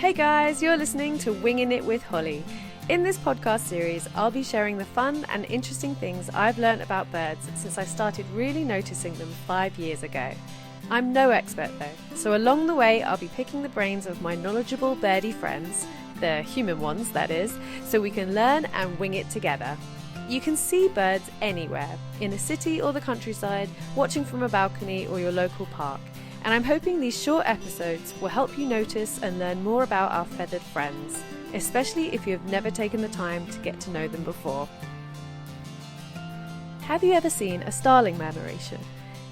Hey guys, you're listening to Wingin It with Holly. In this podcast series, I'll be sharing the fun and interesting things I've learnt about birds since I started really noticing them 5 years ago. I'm no expert though, so along the way I'll be picking the brains of my knowledgeable birdie friends, the human ones that is, so we can learn and wing it together. You can see birds anywhere, in a city or the countryside, watching from a balcony or your local park. And I'm hoping these short episodes will help you notice and learn more about our feathered friends, especially if you have never taken the time to get to know them before. Have you ever seen a starling murmuration?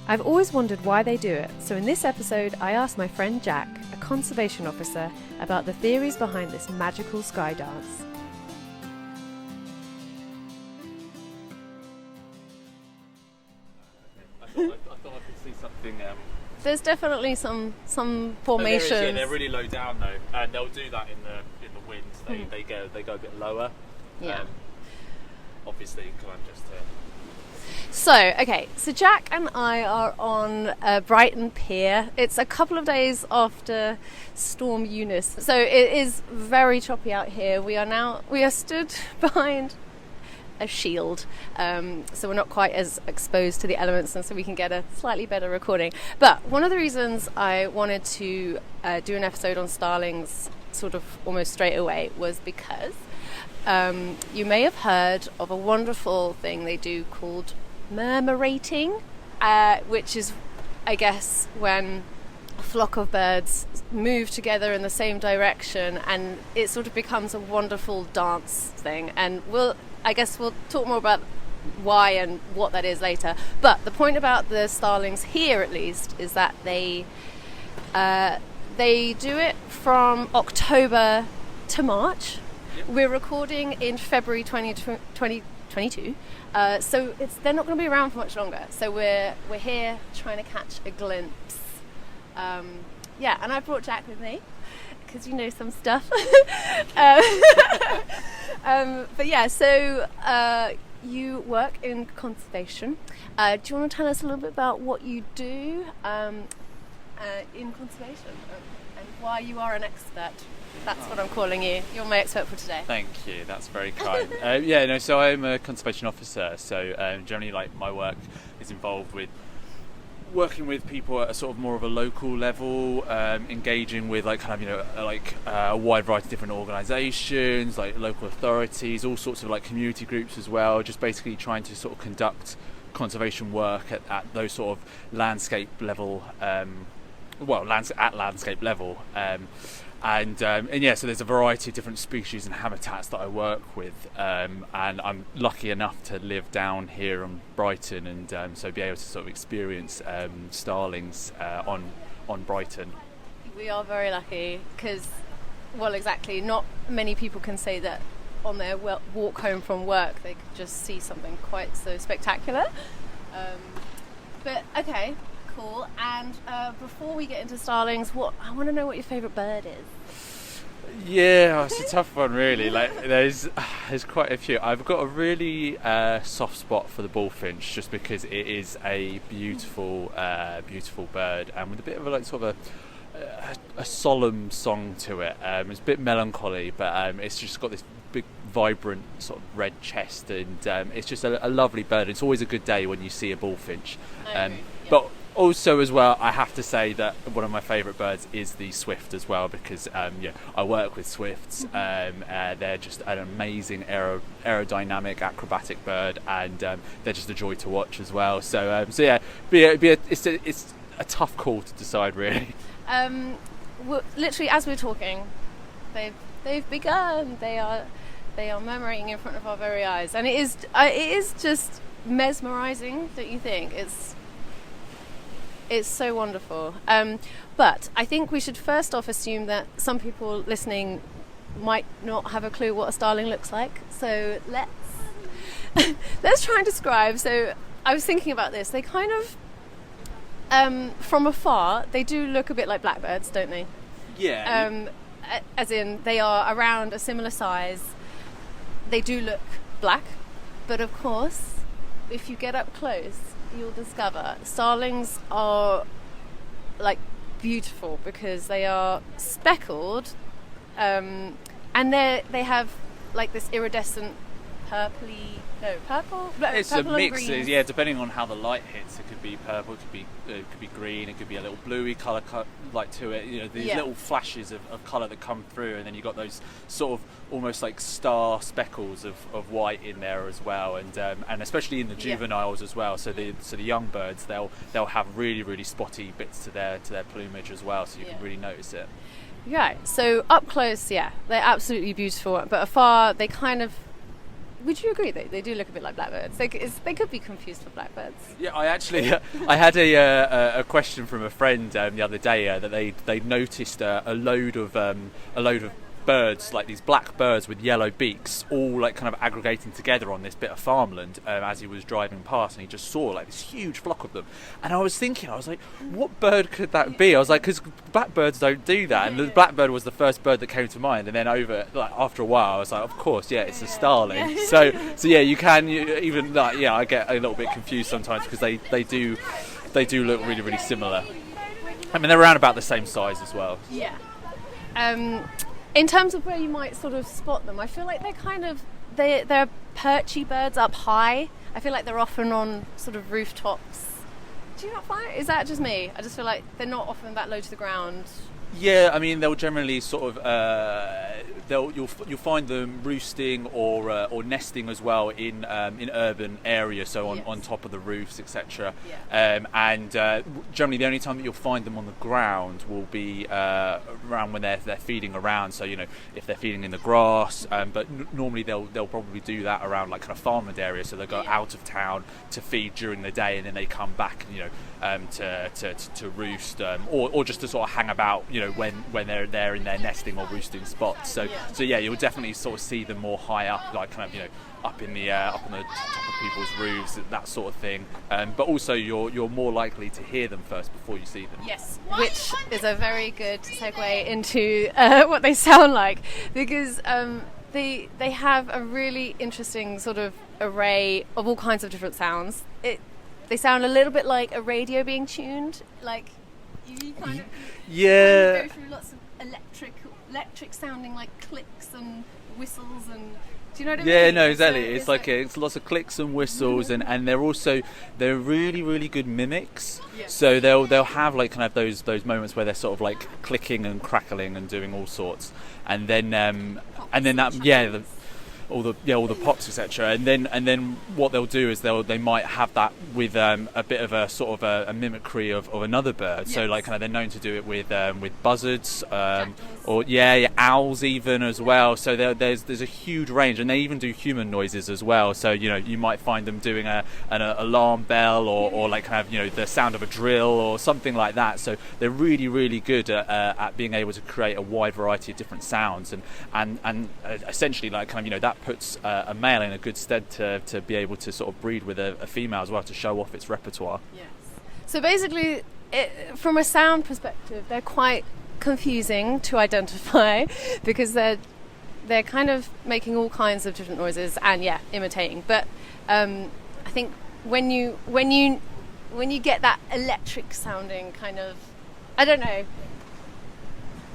I've always wondered why they do it, so in this episode I asked my friend Jack, a conservation officer, about the theories behind this magical sky dance. I thought I could see something. There's definitely some formations. They're really low down though, and they'll do that in the wind. They go a bit lower. Yeah. Obviously, kind of just. So Jack and I are on Brighton Pier. It's a couple of days after Storm Eunice, so it is very choppy out here. We are stood behind a shield, so we're not quite as exposed to the elements, and so we can get a slightly better recording. But one of the reasons I wanted to do an episode on starlings sort of almost straight away was because you may have heard of a wonderful thing they do called murmurating, which is, I guess, when a flock of birds move together in the same direction and it sort of becomes a wonderful dance thing. And I guess we'll talk more about why and what that is later. But the point about the starlings here, at least, is that they do it from October to March. Yep. We're recording in February 2022, so they're not going to be around for much longer. So we're here trying to catch a glimpse. And I brought Jack with me because you know some stuff. So you work in conservation. Do you want to tell us a little bit about what you do in conservation and why you are an expert? That's what I'm calling you. You're my expert for today. Thank you. That's very kind. So I'm a conservation officer. So generally, like, my work is involved with working with people at a sort of more of a local level, engaging with a wide variety of different organisations, like local authorities, all sorts of like community groups as well. Just basically trying to sort of conduct conservation work at those sort of landscape level, landscape level. So there's a variety of different species and habitats that I work with, and I'm lucky enough to live down here on Brighton, and so be able to sort of experience starlings on Brighton. We are very lucky because, exactly, not many people can say that on their walk home from work they could just see something quite so spectacular. But okay. Cool. And before we get into starlings, I want to know what your favourite bird is. Yeah, it's a tough one, really. Like, there's quite a few. I've got a really soft spot for the bullfinch, just because it is a beautiful bird, and with a bit of a solemn song to it. It's a bit melancholy, but it's just got this big, vibrant sort of red chest, and it's just a lovely bird. It's always a good day when you see a bullfinch. But also, as well, I have to say that one of my favourite birds is the swift as well, because I work with swifts. They're just an amazing aerodynamic, acrobatic bird, and they're just a joy to watch as well. It's a tough call to decide, really. Literally, as we're talking, they've begun. They are murmuring in front of our very eyes, and it is just mesmerising, don't you think? It's so wonderful. But I think we should first off assume that some people listening might not have a clue what a starling looks like. So let's try and describe. So I was thinking about this. They kind of, from afar, they do look a bit like blackbirds, don't they? Yeah. As in, they are around a similar size. They do look black. But of course, if you get up close, you'll discover starlings are like beautiful because they are speckled and they have like this iridescent purple. It's a purple and mix. green. Yeah, depending on how the light hits, it could be purple, it could be green, it could be a little bluey colour like to it. You know, these little flashes of colour that come through, and then you've got those sort of almost like star speckles of white in there as well, and especially in the juveniles as well. So the young birds, they'll have really, really spotty bits to their plumage as well, so you can really notice it. Yeah. So up close, they're absolutely beautiful, but afar, they kind of. Would you agree they do look a bit like blackbirds? They could be confused for blackbirds. Yeah, I actually I had a question from a friend the other day that they noticed a load of birds, like these black birds with yellow beaks, all like kind of aggregating together on this bit of farmland as he was driving past, and he just saw like this huge flock of them. And I was like, what bird could that be? I was like, because blackbirds don't do that, and the blackbird was the first bird that came to mind. And then after a while, I was like, of course, it's a starling. So yeah, you even like, I get a little bit confused sometimes because they do look really, really similar. I mean, they're around about the same size as well. Yeah. In terms of where you might sort of spot them, I feel like they're perchy birds up high. I feel like they're often on sort of rooftops. Do you not find it? Is that just me? I just feel like they're not often that low to the ground. Yeah, I mean, they'll generally sort of you'll find them roosting or nesting as well in urban areas, so on top of the roofs, etc. And generally the only time that you'll find them on the ground will be around when they're feeding around. So if they're feeding in the grass, but normally they'll probably do that around like kind of farmland areas. So they'll go out of town to feed during the day, and then they come back, to roost, or just to sort of hang about, when they're in their nesting or roosting spots. So you'll definitely sort of see them more high up, like kind of up on the top of people's roofs, that sort of thing. But also you're more likely to hear them first before you see them. Yes, which is a very good segue into what they sound like, because they have a really interesting sort of array of all kinds of different sounds. They sound a little bit like a radio being tuned, like you kind of go through lots of electric sounding like clicks and whistles, and do you know what I mean? Yeah, no, exactly. It's like it's lots of clicks and whistles, and they're really, really good mimics. Yeah. So they'll have like kind of those moments where they're sort of like clicking and crackling and doing all sorts, and then all the pops, etc. And then what they'll do is they might have that with a bit of a sort of a mimicry of another bird. Yes. So like kind of they're known to do it with buzzards, or owls even as well. So there's a huge range, and they even do human noises as well. So you might find them doing an alarm bell or like kind of the sound of a drill or something like that. So they're really, really good at being able to create a wide variety of different sounds, and essentially like kind of that puts a male in a good stead to be able to sort of breed with a female as well, to show off its repertoire. Yes. So basically, from a sound perspective, they're quite confusing to identify because they're kind of making all kinds of different noises and imitating. But I think when you get that electric sounding kind of, I don't know.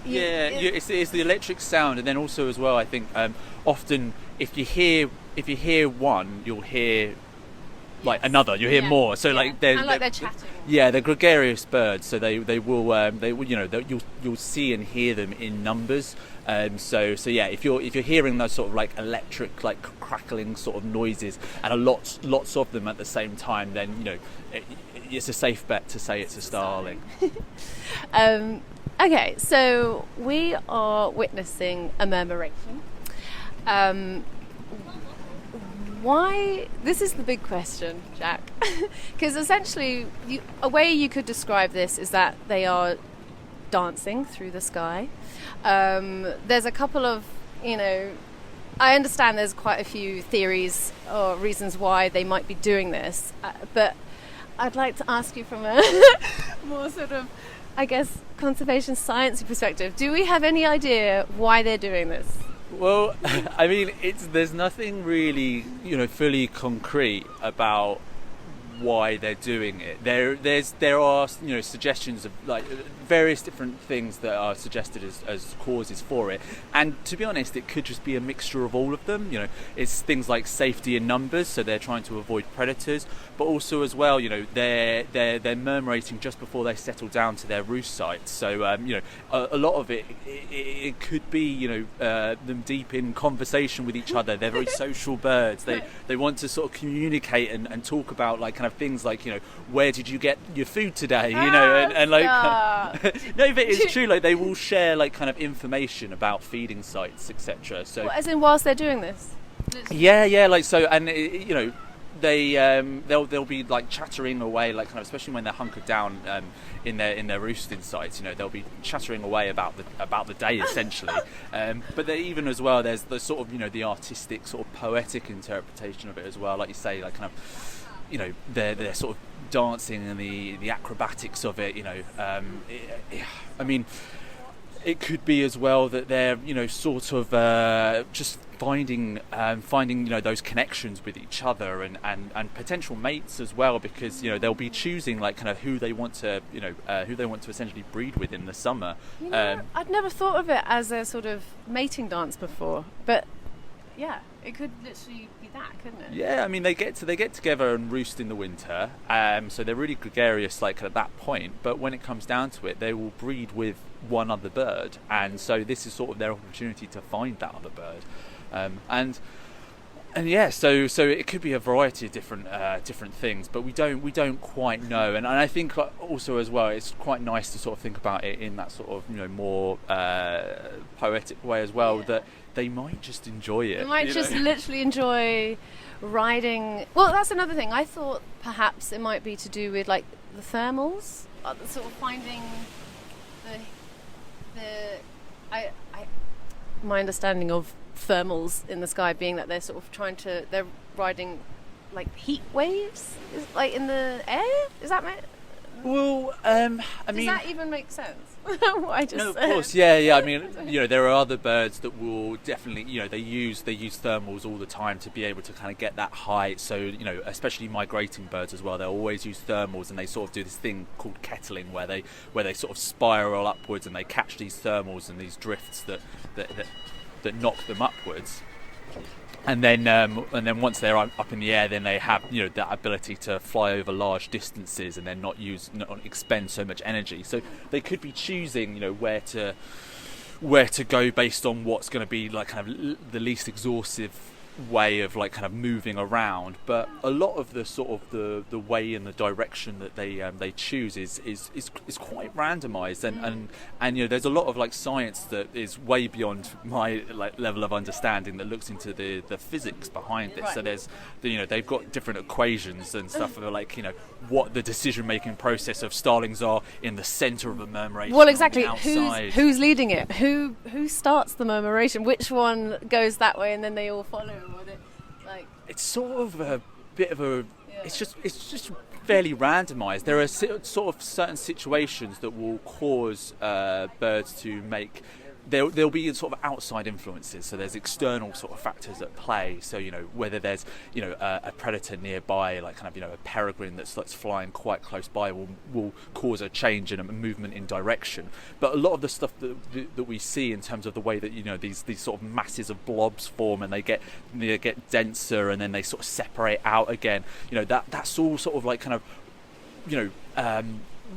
It's the electric sound, and then also as well, I think often if you hear one, you'll hear like another, you hear more. So like they're chatting. Yeah, they're gregarious birds, so they will you'll see and hear them in numbers. So if you're hearing those sort of like electric, like crackling sort of noises, and lots of them at the same time, then it's a safe bet to say it's a starling. Okay, so we are witnessing a murmuration. Why? This is the big question, Jack. Because essentially, a way you could describe this is that they are dancing through the sky. There's a couple of, I understand there's quite a few theories or reasons why they might be doing this, but I'd like to ask you from a more sort of, I guess, conservation science perspective. Do we have any idea why they're doing this? Well, I mean, there's nothing really, fully concrete about why they're doing it. There are suggestions of like various different things that are suggested as causes for it, and to be honest, it could just be a mixture of all of them. It's things like safety in numbers, so they're trying to avoid predators, but also as well, they're murmurating just before they settle down to their roost sites. So a lot of it could be them deep in conversation with each other. They're very social birds. They want to sort of communicate and talk about like kind of things like where did you get your food today, and like no, but it's true, like they will share like kind of information about feeding sites, etc. So as in whilst they're doing this, yeah, like so, and they'll be like chattering away, like kind of, especially when they're hunkered down in their roosting sites. They'll be chattering away about the day essentially. But even as well, there's the sort of the artistic sort of poetic interpretation of it as well. Like you say, like kind of they're sort of dancing and the acrobatics of it. I mean, it could be as well that they're sort of just finding those connections with each other and potential mates as well, because they'll be choosing like kind of who they want to essentially breed with in the summer. I'd never thought of it as a sort of mating dance before, but yeah, it could literally be that, couldn't it? Yeah, I mean they get together and roost in the winter, so they're really gregarious like at that point. But when it comes down to it, they will breed with one other bird, and so this is sort of their opportunity to find that other bird, and yeah, so it could be a variety of different things, but we don't quite know. And I think also as well, it's quite nice to sort of think about it in that sort of more poetic way as well, that they might just enjoy it. They might just literally enjoy riding. Well, that's another thing. I thought perhaps it might be to do with like the thermals, sort of finding my understanding of thermals in the sky being that they're sort of they're riding like heat waves, like in the air. Is that well? I mean, does that even make sense? What I just said. Of course, yeah. I mean, there are other birds that will definitely, they use thermals all the time to be able to kind of get that height. So, especially migrating birds as well, they'll always use thermals, and they sort of do this thing called kettling, where they sort of spiral upwards and they catch these thermals and these drifts that knock them upwards. And then once they're up in the air, then they have that ability to fly over large distances and then not expend so much energy. So they could be choosing where to go based on what's going to be like kind of the least exhaustive way of like kind of moving around. But a lot of the sort of the way and the direction that they choose is quite randomized, and there's a lot of like science that is way beyond my like level of understanding that looks into the physics behind this. Right. So there's they've got different equations and stuff for like what the decision making process of starlings are in the center of a murmuration. Well, exactly. Outside. Who's leading it? Who starts the murmuration? Which one goes that way and then they all follow? It's sort of a bit of a. Yeah. It's just fairly randomised. There are sort of certain situations that will cause birds to make. There'll be sort of outside influences, so there's external sort of factors at play. So whether there's a predator nearby, like kind of a peregrine that's flying quite close by, will cause a change in a movement in direction. But a lot of the stuff that we see in terms of the way that these sort of masses of blobs form and they get denser and then they sort of separate out again. That's all sort of like kind of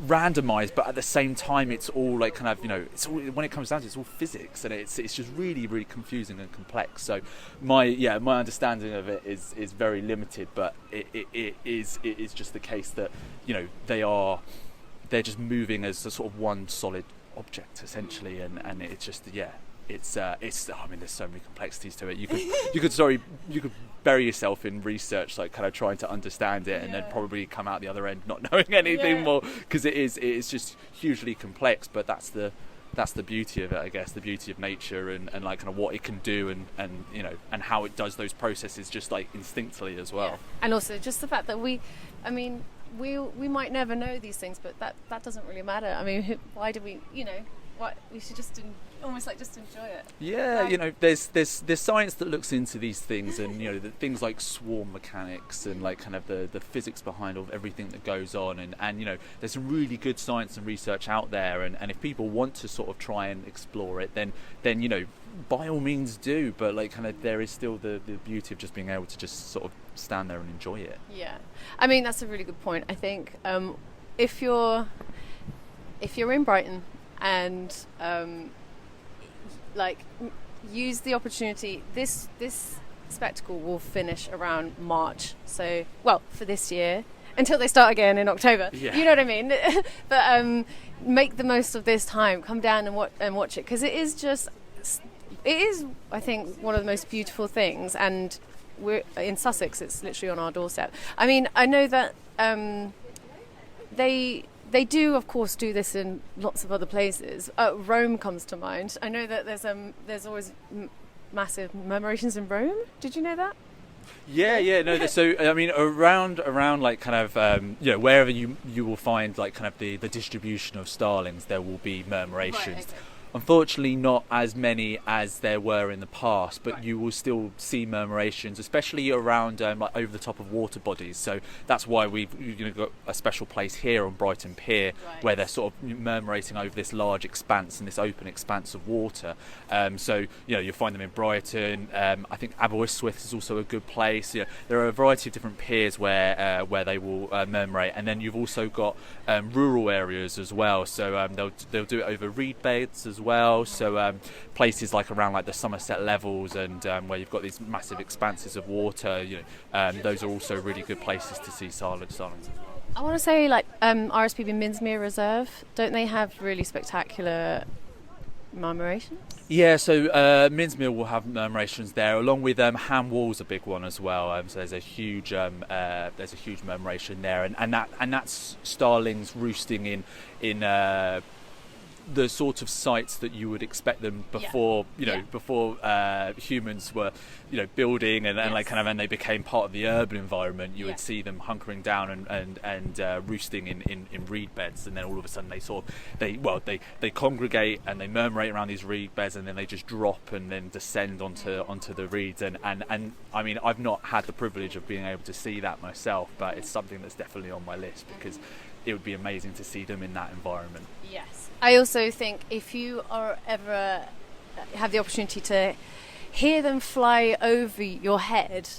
randomized, but at the same time it's all like kind of it's all, when it comes down to it, it's all physics, and it's just really really confusing and complex. So my understanding of it is very limited, but it is just the case that they're just moving as a sort of one solid object essentially, and it's just it's I mean there's so many complexities to it. You could bury yourself in research, like kind of trying to understand it, and then probably come out the other end not knowing anything more, because it is just hugely complex. But that's the beauty of it, I guess, the beauty of nature and like kind of what it can do and how it does those processes just like instinctively as well. And also just the fact that we might never know these things, but that doesn't really matter. I mean, why do we, what we should just almost like just enjoy it. Yeah, there's science that looks into these things, and the things like swarm mechanics and like kind of the physics behind all everything that goes on, and there's some really good science and research out there, and if people want to sort of try and explore it, then by all means do, but like kind of there is still the beauty of just being able to just sort of stand there and enjoy it. Yeah, I mean that's a really good point. I think if you're in Brighton and use the opportunity, this spectacle will finish around March, so for this year until they start again in October. Yeah. You know what I mean? But make the most of this time, come down and watch it, because it is I think one of the most beautiful things, and we're in Sussex, it's literally on our doorstep. I mean, I know that they do, of course, do this in lots of other places. Rome comes to mind. I know that there's always massive murmurations in Rome. Did you know that? Yeah, no. So I mean, around like kind of wherever you will find like kind of the distribution of starlings, there will be murmurations. Right, okay. Unfortunately, not as many as there were in the past, but you will still see murmurations, especially around like over the top of water bodies. So that's why we've got a special place here on Brighton Pier, where they're sort of murmurating over this large expanse and this open expanse of water. So you'll find them in Brighton. I think Aberystwyth is also a good place. There are a variety of different piers where they will murmurate, and then you've also got rural areas as well. So they'll do it over reed beds as well, so places like around like the Somerset Levels and where you've got these massive expanses of water, those are also really good places to see starlings as well. I want to say like RSPB Minsmere Reserve, don't they have really spectacular murmurations? Yeah, so Minsmere will have murmurations there, along with Ham Wall's a big one as well. So there's a huge murmuration there, and that's starlings roosting in the sort of sites that you would expect them before before humans were building and like kind of, and they became part of the urban environment. You would see them hunkering down and roosting in reed beds, and then all of a sudden they congregate and they murmurate around these reed beds, and then they just drop and then descend onto the reeds, and I mean, I've not had the privilege of being able to see that myself, but it's something that's definitely on my list, because it would be amazing to see them in that environment. Yes. I also think if you are ever have the opportunity to hear them fly over your head,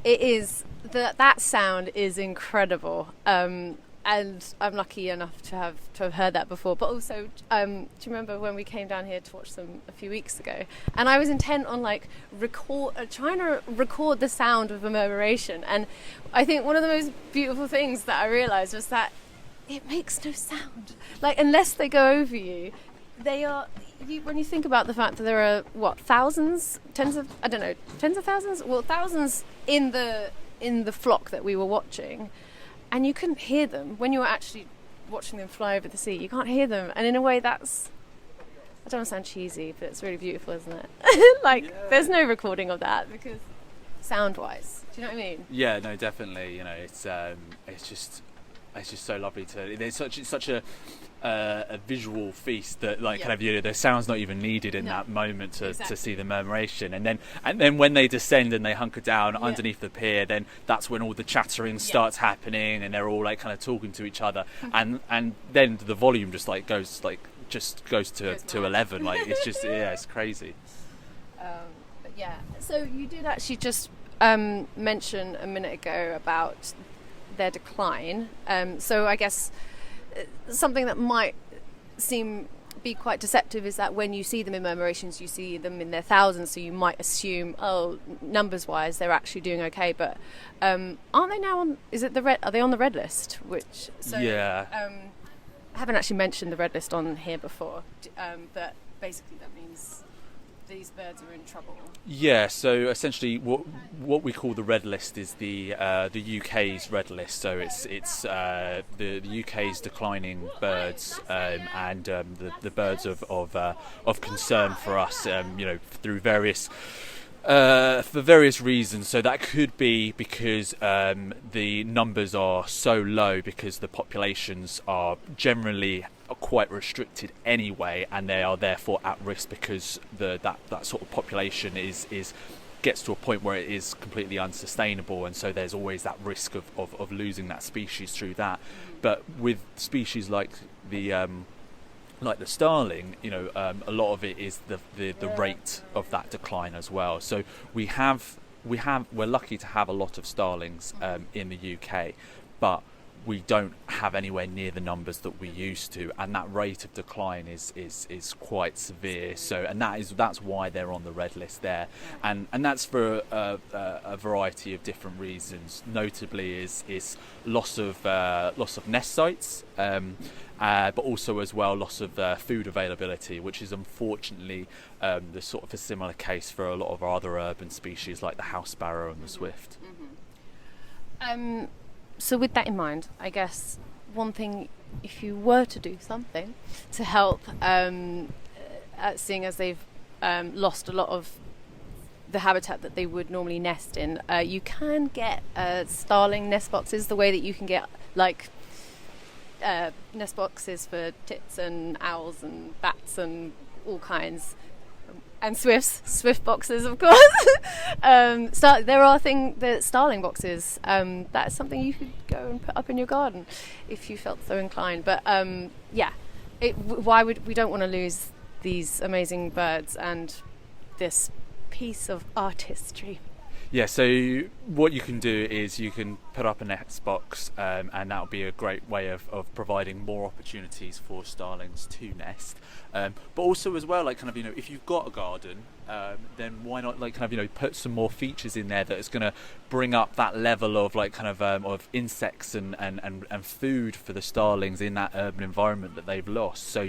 it is that sound is incredible. And I'm lucky enough to have heard that before. But also, do you remember when we came down here to watch them a few weeks ago? And I was intent on like trying to record the sound of a murmuration. And I think one of the most beautiful things that I realised was that it makes no sound. Like, unless they go over you, they are. When you think about the fact that there are thousands, tens of thousands, thousands in the flock that we were watching, and you couldn't hear them when you were actually watching them fly over the sea. You can't hear them, and in a way, that's. I don't want to sound cheesy, but it's really beautiful, isn't it? There's no recording of that because sound-wise. Do you know what I mean? Yeah, no, definitely. It's just so lovely to. There's such a visual feast that kind of the sound's not even needed in that moment to see the murmuration, and then when they descend and they hunker down underneath the pier, then that's when all the chattering starts happening, and they're all like kind of talking to each other, and then the volume just goes to 11. Like it's just it's crazy. So you did actually just mention a minute ago about their decline. So I guess something that might be quite deceptive is that when you see them in murmurations, you see them in their thousands, so you might assume, numbers wise they're actually doing okay, but aren't they now on, are they on the red list? I haven't actually mentioned the red list on here before, but basically that means these birds are in trouble. Yeah, so essentially what we call the red list is the UK's red list. So it's the UK's declining birds, and the birds of concern for us, through various For various reasons. So that could be because the numbers are so low because the populations are generally quite restricted anyway, and they are therefore at risk because that sort of population gets to a point where it is completely unsustainable, and so there's always that risk of losing that species through that. But with species like the starling, a lot of it is the rate of that decline as well. So we're lucky to have a lot of starlings in the UK, but we don't have anywhere near the numbers that we used to, and that rate of decline is quite severe. So, and that's why they're on the red list there, and that's for a variety of different reasons. Notably, is loss of nest sites, but also as well loss of food availability, which is unfortunately the sort of a similar case for a lot of our other urban species like the house sparrow and the swift. So with that in mind, I guess one thing, if you were to do something to help, seeing as they've lost a lot of the habitat that they would normally nest in, you can get starling nest boxes, the way that you can get like nest boxes for tits and owls and bats and all kinds. And swift boxes, of course. There are the starling boxes. That is something you could go and put up in your garden if you felt so inclined. But we don't want to lose these amazing birds and this piece of artistry. Yeah, so what you can do is you can put up a nest box, and that'll be a great way of providing more opportunities for starlings to nest. But also as well, if you've got a garden, then why not put some more features in there that is going to bring up that level of of insects and food for the starlings in that urban environment that they've lost. So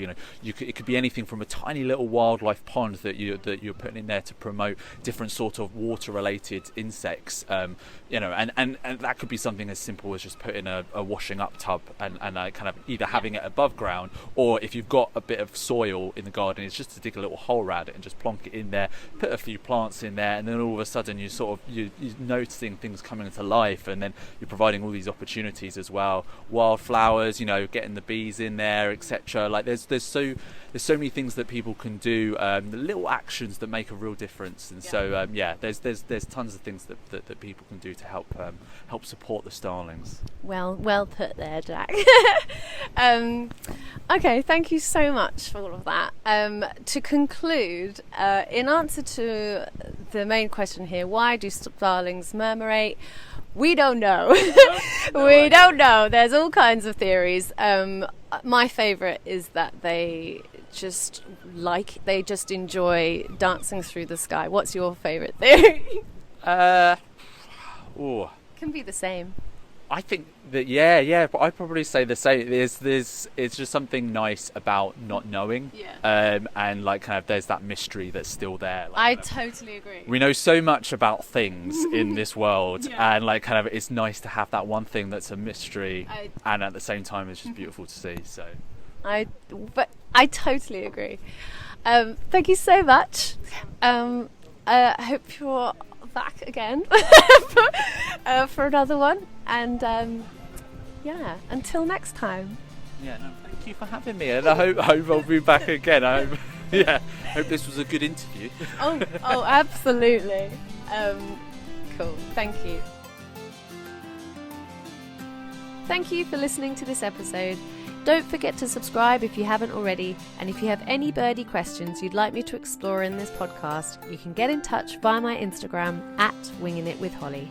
it could be anything from a tiny little wildlife pond that you're putting in there to promote different sort of water related insects, and that could be something as simple as just putting a washing up tub and either having it above ground, or if you've got a bit of soil in the garden, it's just to dig a little hole around it and just plonk it in there, put a few plants in there, and then all of a sudden you're noticing things coming to life, and then you're providing all these opportunities as well. Wildflowers, getting the bees in there, etc. There's so many things that people can do, the little actions that make a real difference, and there's tons of things that people can do to help support the starlings. Well put there, Jack. Okay, thank you so much for all of that. To conclude, in answer to the main question here, why do starlings murmurate? We don't know. We don't know. There's all kinds of theories. My favourite is that they just enjoy dancing through the sky. What's your favourite theory? Can be the same. I think that but I'd probably say the same. There's it's just something nice about not knowing, and there's that mystery that's still there. I totally agree. We know so much about things in this world, and it's nice to have that one thing that's a mystery, and at the same time it's just beautiful to see. So I totally agree. Thank you so much. I hope you're back again for another one, and until next time. Thank you for having me, and I hope I'll be back again. I hope this was a good interview. oh absolutely. Cool, thank you. Thank you for listening to this episode. Don't forget to subscribe if you haven't already, and if you have any birdie questions you'd like me to explore in this podcast, you can get in touch via my Instagram @WingingItWithHolly.